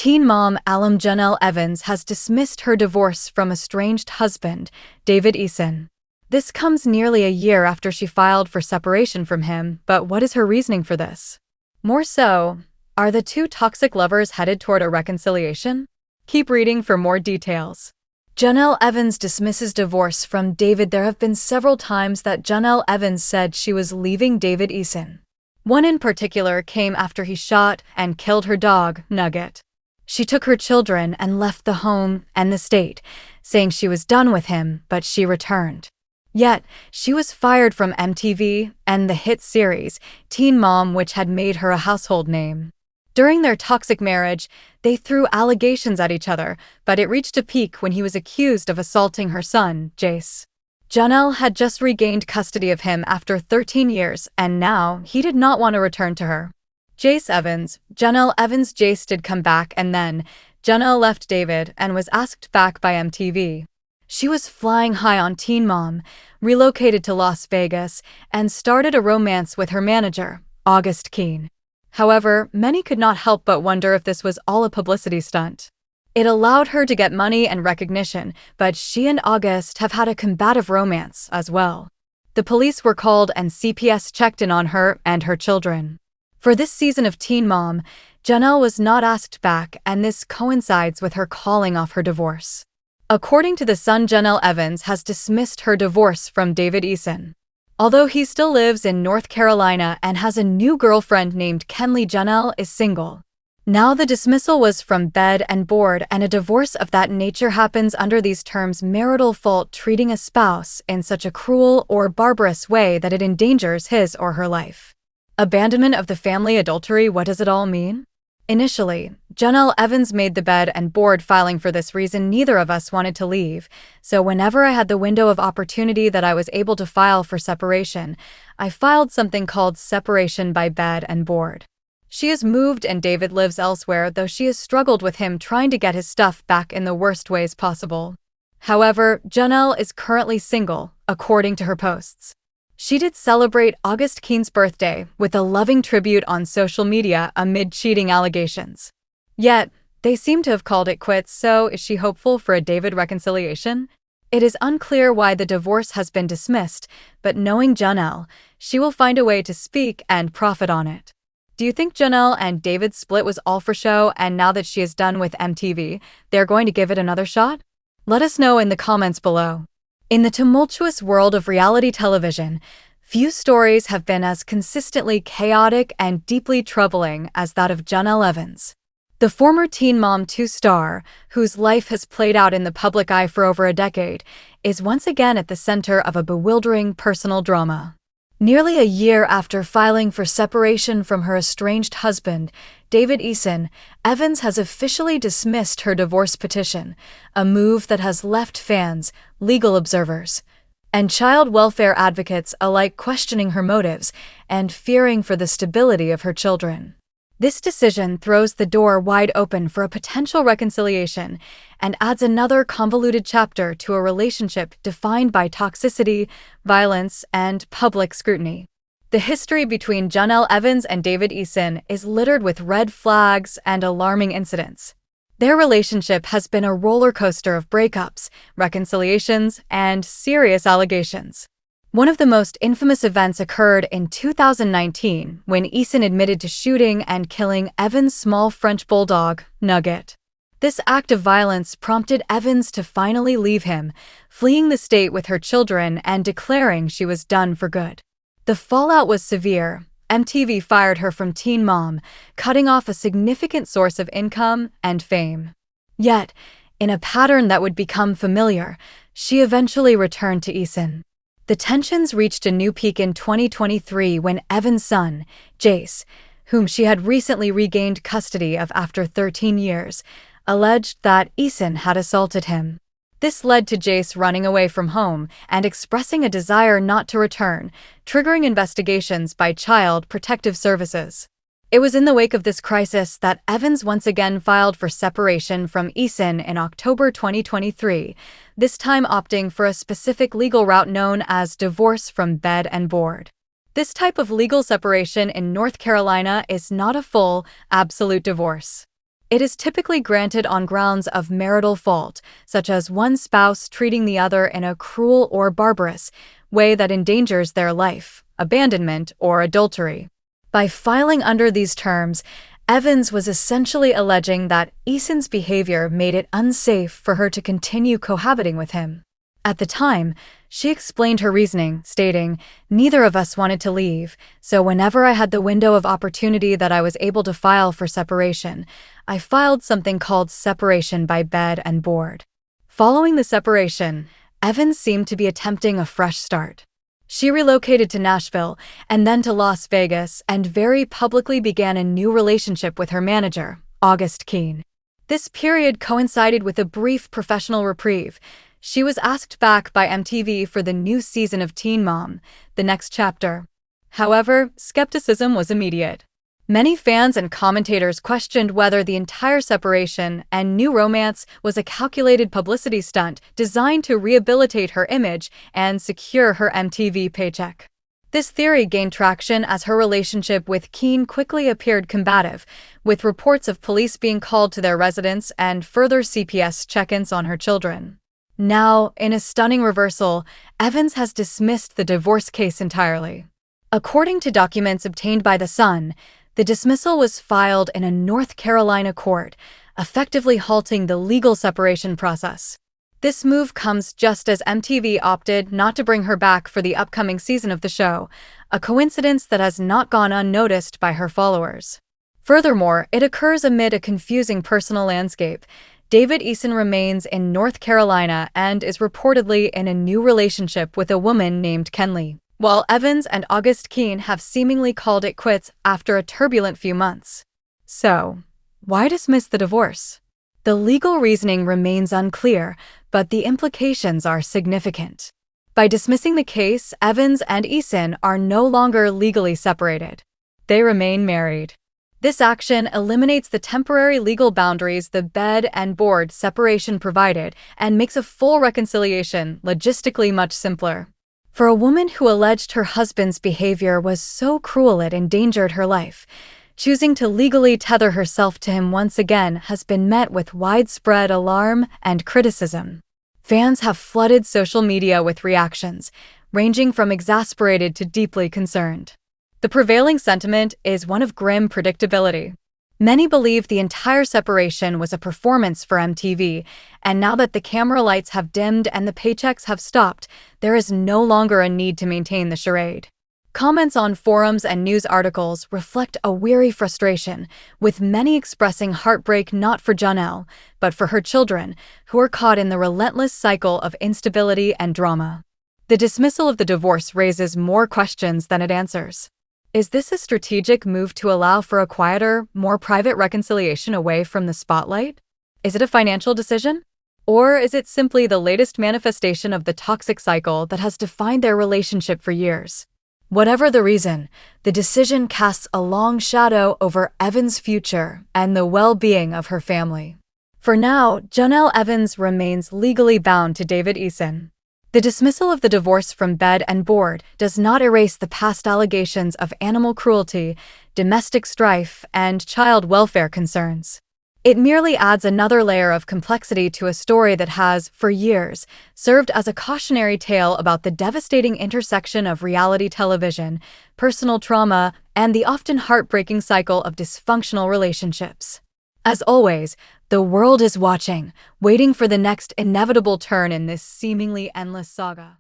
Teen mom alum Jenelle Evans has dismissed her divorce from estranged husband, David Eason. This comes nearly a year after she filed for separation from him, but what is her reasoning for this? More so, are the two toxic lovers headed toward a reconciliation? Keep reading for more details. Jenelle Evans dismisses divorce from David. There have been several times that Jenelle Evans said she was leaving David Eason. One in particular came after he shot and killed her dog, Nugget. She took her children and left the home and the state, saying she was done with him, but she returned. Yet, she was fired from MTV and the hit series Teen Mom, which had made her a household name. During their toxic marriage, they threw allegations at each other, but it reached a peak when he was accused of assaulting her son, Jace. Jenelle had just regained custody of him after 13 years, and now he did not want to return to her. Jace Evans, Jenelle Evans. Jace did come back, and then Jenelle left David and was asked back by MTV. She was flying high on Teen Mom, relocated to Las Vegas, and started a romance with her manager, August Keene. However, many could not help but wonder if this was all a publicity stunt. It allowed her to get money and recognition, but she and August have had a combative romance as well. The police were called and CPS checked in on her and her children. For this season of Teen Mom, Jenelle was not asked back, and this coincides with her calling off her divorce. According to The Sun, Jenelle Evans has dismissed her divorce from David Eason. Although he still lives in North Carolina and has a new girlfriend named Kenley, Jenelle is single. Now the dismissal was from bed and board, and a divorce of that nature happens under these terms: marital fault, treating a spouse in such a cruel or barbarous way that it endangers his or her life. Abandonment of the family, adultery. What does it all mean? Initially, Jenelle Evans made the bed and board filing for this reason. Neither of us wanted to leave, so whenever I had the window of opportunity that I was able to file for separation, I filed something called separation by bed and board. She has moved and David lives elsewhere, though she has struggled with him trying to get his stuff back in the worst ways possible. However, Jenelle is currently single, according to her posts. She did celebrate August Keene's birthday with a loving tribute on social media amid cheating allegations. Yet, they seem to have called it quits, so is she hopeful for a David reconciliation? It is unclear why the divorce has been dismissed, but knowing Jenelle, she will find a way to speak and profit on it. Do you think Jenelle and David's split was all for show, and now that she is done with MTV, they're going to give it another shot? Let us know in the comments below. In the tumultuous world of reality television, few stories have been as consistently chaotic and deeply troubling as that of Jenelle Evans. The former Teen Mom 2 star, whose life has played out in the public eye for over a decade, is once again at the center of a bewildering personal drama. Nearly a year after filing for separation from her estranged husband, David Eason, Evans has officially dismissed her divorce petition, a move that has left fans, legal observers, and child welfare advocates alike questioning her motives and fearing for the stability of her children. This decision throws the door wide open for a potential reconciliation and adds another convoluted chapter to a relationship defined by toxicity, violence, and public scrutiny. The history between Jenelle Evans and David Eason is littered with red flags and alarming incidents. Their relationship has been a roller coaster of breakups, reconciliations, and serious allegations. One of the most infamous events occurred in 2019 when Eason admitted to shooting and killing Evans' small French bulldog, Nugget. This act of violence prompted Evans to finally leave him, fleeing the state with her children and declaring she was done for good. The fallout was severe. MTV fired her from Teen Mom, cutting off a significant source of income and fame. Yet, in a pattern that would become familiar, she eventually returned to Eason. The tensions reached a new peak in 2023 when Evans' son, Jace, whom she had recently regained custody of after 13 years, alleged that Eason had assaulted him. This led to Jace running away from home and expressing a desire not to return, triggering investigations by Child Protective Services. It was in the wake of this crisis that Evans once again filed for separation from Eason in October 2023, this time opting for a specific legal route known as divorce from bed and board. This type of legal separation in North Carolina is not a full, absolute divorce. It is typically granted on grounds of marital fault, such as one spouse treating the other in a cruel or barbarous way that endangers their life, abandonment, or adultery. By filing under these terms, Evans was essentially alleging that Eason's behavior made it unsafe for her to continue cohabiting with him. At the time, she explained her reasoning, stating, "Neither of us wanted to leave, so whenever I had the window of opportunity that I was able to file for separation, I filed something called separation by bed and board." Following the separation, Evans seemed to be attempting a fresh start. She relocated to Nashville and then to Las Vegas and very publicly began a new relationship with her manager, August Keene. This period coincided with a brief professional reprieve. She was asked back by MTV for the new season of Teen Mom, The Next Chapter. However, skepticism was immediate. Many fans and commentators questioned whether the entire separation and new romance was a calculated publicity stunt designed to rehabilitate her image and secure her MTV paycheck. This theory gained traction as her relationship with Keene quickly appeared combative, with reports of police being called to their residence and further CPS check-ins on her children. Now, in a stunning reversal, Evans has dismissed the divorce case entirely. According to documents obtained by The Sun, the dismissal was filed in a North Carolina court, effectively halting the legal separation process. This move comes just as MTV opted not to bring her back for the upcoming season of the show, a coincidence that has not gone unnoticed by her followers. Furthermore, it occurs amid a confusing personal landscape. David Eason remains in North Carolina and is reportedly in a new relationship with a woman named Kenley, while Evans and August Keene have seemingly called it quits after a turbulent few months. So, why dismiss the divorce? The legal reasoning remains unclear, but the implications are significant. By dismissing the case, Evans and Eason are no longer legally separated. They remain married. This action eliminates the temporary legal boundaries the bed and board separation provided and makes a full reconciliation logistically much simpler. For a woman who alleged her husband's behavior was so cruel it endangered her life, choosing to legally tether herself to him once again has been met with widespread alarm and criticism. Fans have flooded social media with reactions, ranging from exasperated to deeply concerned. The prevailing sentiment is one of grim predictability. Many believe the entire separation was a performance for MTV, and now that the camera lights have dimmed and the paychecks have stopped, there is no longer a need to maintain the charade. Comments on forums and news articles reflect a weary frustration, with many expressing heartbreak not for Jenelle, but for her children, who are caught in the relentless cycle of instability and drama. The dismissal of the divorce raises more questions than it answers. Is this a strategic move to allow for a quieter, more private reconciliation away from the spotlight? Is it a financial decision? Or is it simply the latest manifestation of the toxic cycle that has defined their relationship for years? Whatever the reason, the decision casts a long shadow over Evans' future and the well-being of her family. For now, Jenelle Evans remains legally bound to David Eason. The dismissal of the divorce from bed and board does not erase the past allegations of animal cruelty, domestic strife, and child welfare concerns. It merely adds another layer of complexity to a story that has, for years, served as a cautionary tale about the devastating intersection of reality television, personal trauma, and the often heartbreaking cycle of dysfunctional relationships. As always, the world is watching, waiting for the next inevitable turn in this seemingly endless saga.